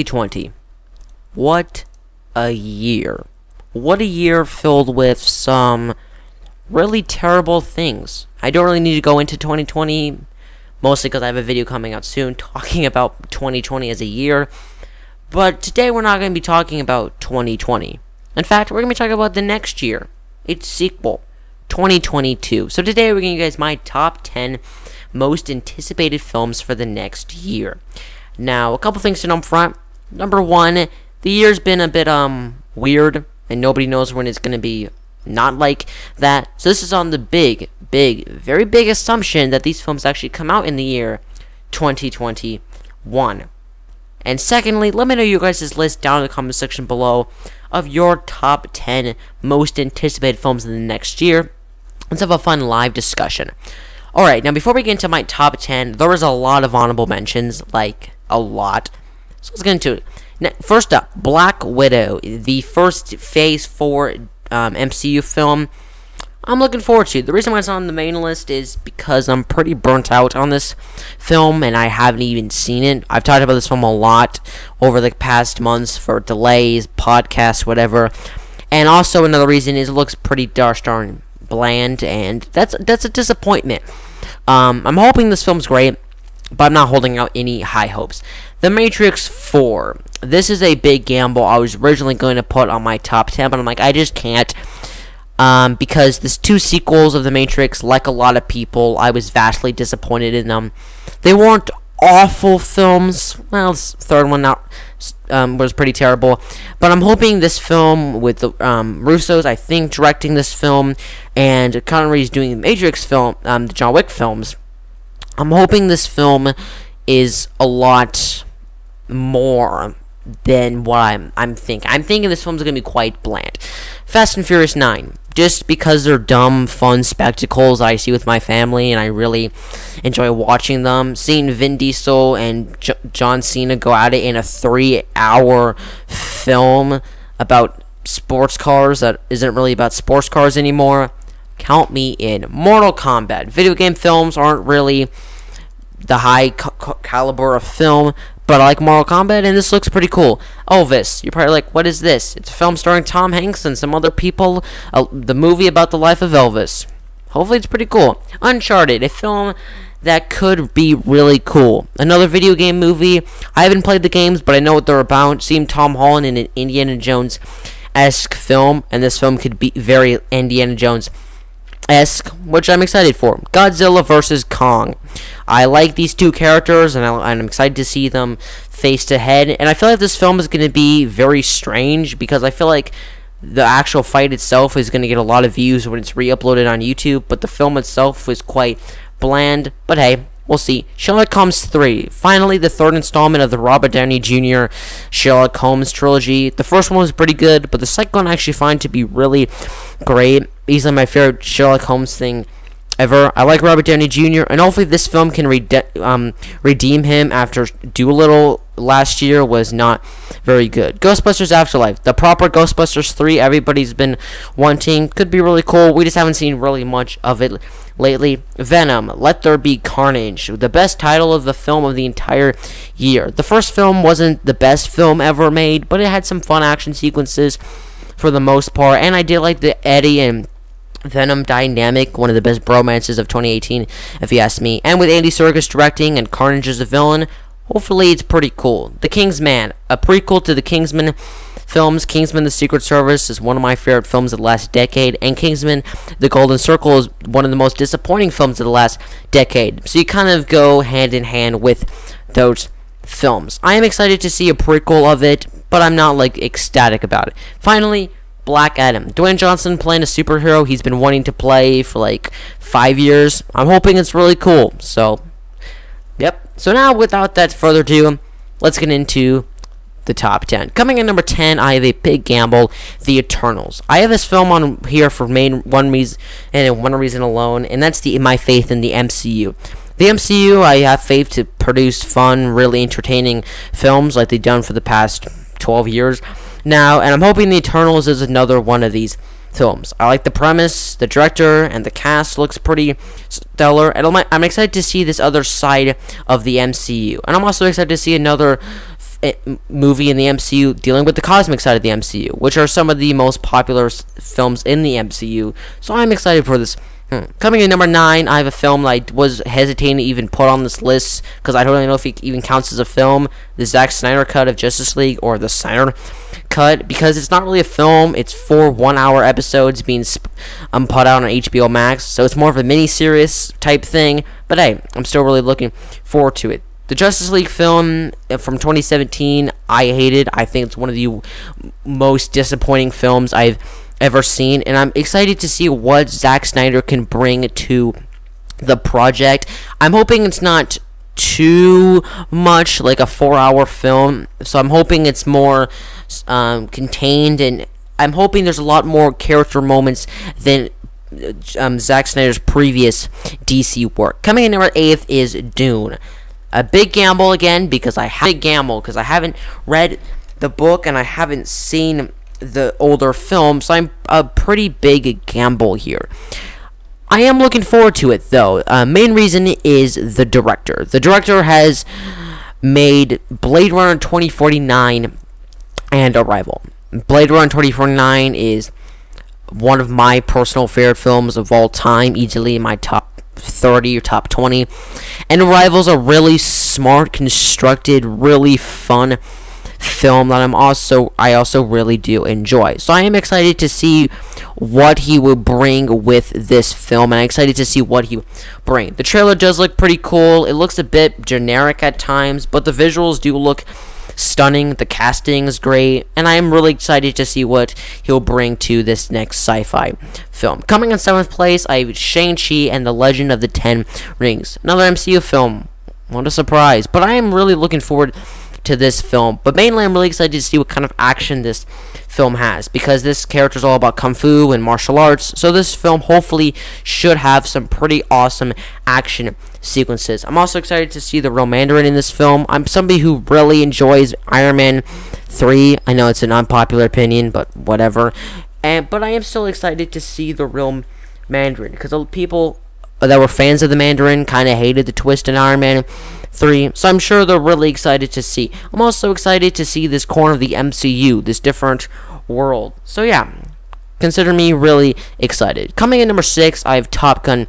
2020. What a year. What a year filled with some really terrible things. I don't really need to go into 2020, mostly because I have a video coming out soon talking about 2020 as a year. But today we're not going to be talking about 2020. In fact, we're going to be talking about the next year, its sequel, 2022. So today we're going to give you guys my top 10 most anticipated films for the next year. Now, a couple things to know up front. Number one, the year's been a bit weird, and nobody knows when it's going to be not like that. So this is on the very big assumption that these films actually come out in the year 2021. And secondly, let me know your guys' list down in the comment section below of your top 10 most anticipated films in the next year. Let's have a fun live discussion. Alright, now before we get into my top 10, there was a lot of honorable mentions, like a lot. So let's get into it. Now, first up, Black Widow, the first Phase 4 MCU film. I'm looking forward to it. The reason why it's on the main list is because I'm pretty burnt out on this film and I haven't even seen it. I've talked about this film a lot over the past months for delays, podcasts, whatever. And also another reason is it looks pretty darn bland, and that's a disappointment. I'm hoping this film's great, but I'm not holding out any high hopes. The Matrix 4. This is a big gamble. I was originally going to put on my top 10, but I'm like, I just can't. Because there's two sequels of The Matrix, like a lot of people, I was vastly disappointed in them. They weren't awful films. Well, this third one was pretty terrible. But I'm hoping this film with the Russos, I think, directing this film, and Connery's doing the Matrix film, the John Wick films. I'm hoping this film is a lot more than what I'm thinking. I'm thinking this film's going to be quite bland. Fast and Furious 9. Just because they're dumb, fun spectacles I see with my family, and I really enjoy watching them. Seeing Vin Diesel and John Cena go at it in a 3-hour film about sports cars that isn't really about sports cars anymore. Count me in. Mortal Kombat. Video game films aren't really the high caliber of film, but I like Mortal Kombat, and this looks pretty cool. Elvis. You're probably like, what is this? It's a film starring Tom Hanks and some other people. The movie about the life of Elvis. Hopefully it's pretty cool. Uncharted. A film that could be really cool. Another video game movie. I haven't played the games, but I know what they're about. Seeing Tom Holland in an Indiana Jones-esque film, and this film could be very Indiana Jones-esque, which I'm excited for. Godzilla vs. Kong. I like these two characters, and I'm excited to see them face to head. And I feel like this film is going to be very strange, because I feel like the actual fight itself is going to get a lot of views when it's re-uploaded on YouTube, but the film itself was quite bland. But hey, we'll see. Sherlock Holmes 3. Finally, the third installment of the Robert Downey Jr. Sherlock Holmes trilogy. The first one was pretty good, but the second one I actually find to be really great. Easily my favorite Sherlock Holmes thing ever. I like Robert Downey Jr., and hopefully this film can redeem him after Doolittle last year was not very good. Ghostbusters Afterlife. The proper Ghostbusters 3 everybody's been wanting. Could be really cool. We just haven't seen really much of it lately. Venom. Let There Be Carnage. The best title of the film of the entire year. The first film wasn't the best film ever made, but it had some fun action sequences for the most part, and I did like the Eddie and Venom dynamic, one of the best bromances of 2018, if you ask me. And with Andy Serkis directing and Carnage as a villain, hopefully it's pretty cool. The Kingsman, a prequel to the Kingsman films. Kingsman: The Secret Service is one of my favorite films of the last decade, and Kingsman: The Golden Circle is one of the most disappointing films of the last decade. So you kind of go hand in hand with those films. I am excited to see a prequel of it, but I'm not like ecstatic about it. Finally, Black Adam. Dwayne Johnson playing a superhero he's been wanting to play for like 5 years. I'm hoping it's really cool. So, yep. So now, without that further ado, let's get into the top 10. Coming in number 10, I have a big gamble, The Eternals. I have this film on here for one reason alone, and that's my faith in the MCU. The MCU, I have faith to produce fun, really entertaining films like they've done for the past 12 years now, and I'm hoping The Eternals is another one of these films. I like the premise, the director, and the cast looks pretty stellar. And I'm excited to see this other side of the MCU. And I'm also excited to see another movie in the MCU dealing with the cosmic side of the MCU, which are some of the most popular films in the MCU. So I'm excited for this. Coming in number 9, I have a film that I was hesitating to even put on this list because I don't really know if it even counts as a film. The Zack Snyder cut of Justice League, or the Snyder cut, because it's not really a film. It's 4 one-hour episodes being put out on HBO Max, so it's more of a mini-series type thing. But hey, I'm still really looking forward to it. The Justice League film from 2017, I hated. I think it's one of the most disappointing films I've ever seen, and I'm excited to see what Zack Snyder can bring to the project. I'm hoping it's not too much like a 4-hour film, so I'm hoping it's more contained, and I'm hoping there's a lot more character moments than Zack Snyder's previous DC work. Coming in number 8 is Dune. A big gamble again, because I haven't read the book and I haven't seen the older film, so I'm a pretty big gamble here. I am looking forward to it though. Main reason is the director. The director has made Blade Runner 2049 and Arrival. Blade Runner 2049 is one of my personal favorite films of all time, easily in my top 30 or top 20. And Arrival's a really smart, constructed, really fun film that I also really do enjoy. So I am excited to see what he will bring with this film, and I'm excited to see what he will bring. The trailer does look pretty cool. It looks a bit generic at times, but the visuals do look stunning. The casting is great, and I am really excited to see what he'll bring to this next sci-fi film. Coming in 7th place, I have Shang-Chi and the Legend of the Ten Rings. Another MCU film. What a surprise. But I am really looking forward to this film, but mainly I'm really excited to see what kind of action this film has, because this character is all about kung fu and martial arts, so this film hopefully should have some pretty awesome action sequences. I'm also excited to see the real Mandarin in this film. I'm somebody who really enjoys Iron Man 3. I know it's an unpopular opinion, but whatever. But I am still excited to see the real Mandarin, because people that were fans of the Mandarin kind of hated the twist in Iron Man 3, so I'm sure they're really excited to see. I'm also excited to see this corner of the MCU, this different world. So yeah, consider me really excited. Coming in number 6, I have Top Gun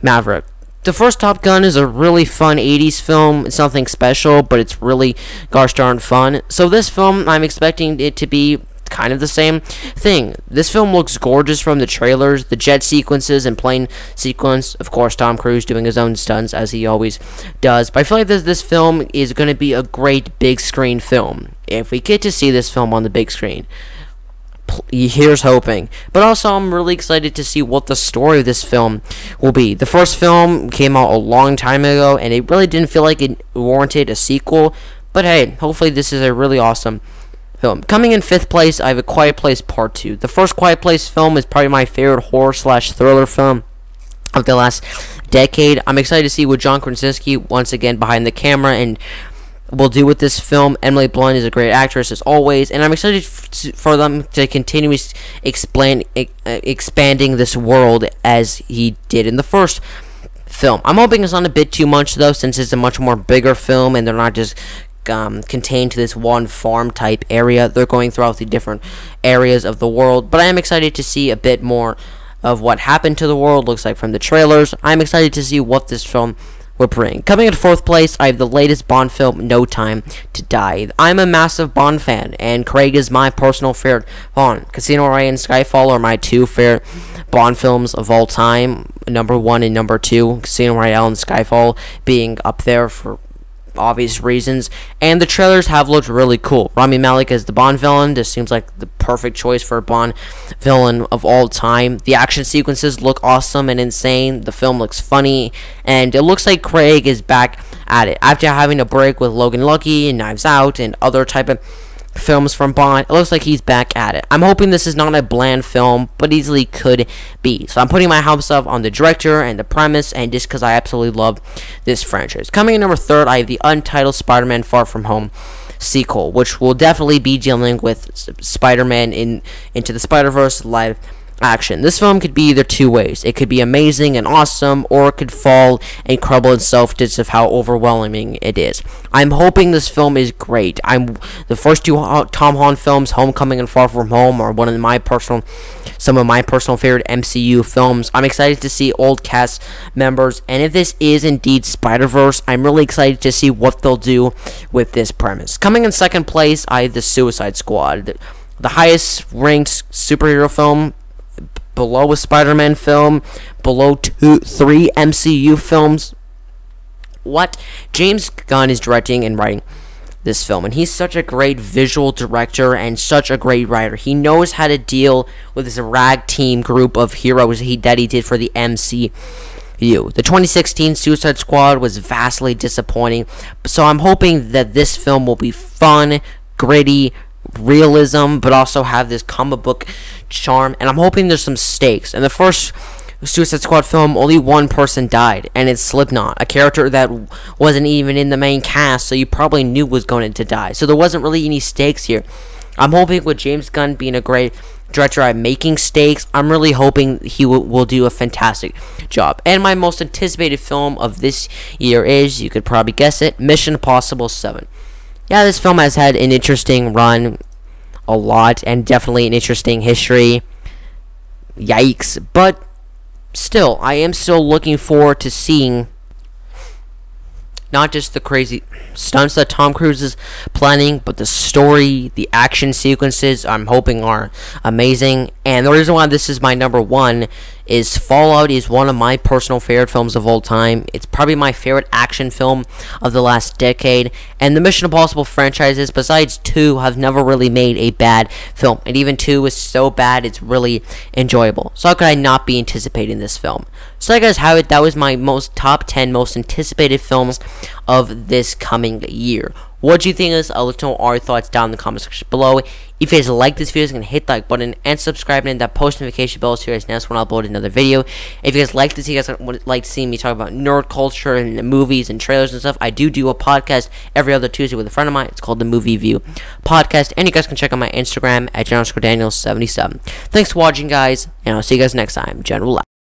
Maverick. The first Top Gun is a really fun 80s film. It's nothing special, but it's really gosh darn fun. So this film, I'm expecting it to be kind of the same thing. This film looks gorgeous from the trailers, the jet sequences and plane sequence. Of course, Tom Cruise doing his own stunts, as he always does. But I feel like this film is going to be a great big screen film. If we get to see this film on the big screen, here's hoping. But also, I'm really excited to see what the story of this film will be. The first film came out a long time ago, and it really didn't feel like it warranted a sequel. But hey, hopefully this is a really awesome film. Coming in 5th place, I have A Quiet Place Part 2. The first Quiet Place film is probably my favorite horror/thriller film of the last decade. I'm excited to see what John Krasinski, once again behind the camera, and will do with this film. Emily Blunt is a great actress as always, and I'm excited for them to continue expanding this world as he did in the first film. I'm hoping it's not a bit too much though, since it's a much more bigger film and they're not just contained to this one farm type area. They're going throughout the different areas of the world, but I am excited to see a bit more of what happened to the world, looks like from the trailers. I'm excited to see what this film will bring. Coming in 4th place, I have the latest Bond film, No Time to Die. I'm a massive Bond fan, and Craig is my personal favorite Bond. Casino Royale and Skyfall are my 2 favorite Bond films of all time, number 1 and number 2. Casino Royale and Skyfall being up there for obvious reasons, and the trailers have looked really cool. Rami Malek as the Bond villain. This seems like the perfect choice for a Bond villain of all time. The action sequences look awesome and insane. The film looks funny, and it looks like Craig is back at it after having a break with Logan Lucky and Knives Out and other type of films from Bond. It looks like he's back at it. I'm hoping this is not a bland film, but easily could be. So I'm putting my hopes up on the director and the premise, and just because I absolutely love this franchise. Coming in number 3, I have the untitled Spider-Man Far From Home sequel, which will definitely be dealing with Spider-Man Into the Spider-Verse live action. This film could be either two ways. It could be amazing and awesome, or it could fall and crumble in self-defense of how overwhelming it is. I'm hoping this film is great. The first two Tom Holland films, Homecoming and Far From Home, are some of my personal favorite MCU films. I'm excited to see old cast members, and if this is indeed Spider-Verse, I'm really excited to see what they'll do with this premise. Coming in second place, I have The Suicide Squad, the highest ranked superhero film, below a Spider-Man film, below 3 MCU films. What? James Gunn is directing and writing this film, and he's such a great visual director and such a great writer. He knows how to deal with this ragtag group of heroes that he did for the MCU. The 2016 Suicide Squad was vastly disappointing, so I'm hoping that this film will be fun, gritty, realism, but also have this comic book charm, and I'm hoping there's some stakes. In the first Suicide Squad film, only one person died, and it's Slipknot, a character that wasn't even in the main cast, so you probably knew was going to die. So there wasn't really any stakes here. I'm hoping with James Gunn being a great director at making stakes, I'm really hoping he will do a fantastic job. And my most anticipated film of this year is, you could probably guess it, Mission Impossible 7. Yeah, this film has had an interesting run, a lot, and definitely an interesting history. Yikes. But still, I am still looking forward to seeing not just the crazy stunts that Tom Cruise is planning, but the story, the action sequences, I'm hoping are amazing. And the reason why this is my number one is Fallout is one of my personal favorite films of all time. It's probably my favorite action film of the last decade. And the Mission Impossible franchises, besides 2, have never really made a bad film. And even 2 is so bad, it's really enjoyable. So how could I not be anticipating this film? So you guys have it. That was my top 10 most anticipated films of this coming year. What do you think of this? I'll let you know our thoughts down in the comment section below. If you guys like this video, you can hit the like button and subscribe, and that post notification bell so you guys know when I upload another video. If you guys like this, you guys would like to see me talk about nerd culture and movies and trailers and stuff, I do a podcast every other Tuesday with a friend of mine. It's called the Movie View Podcast, and you guys can check out my Instagram at General_Daniels77. Thanks for watching, guys, and I'll see you guys next time. General out.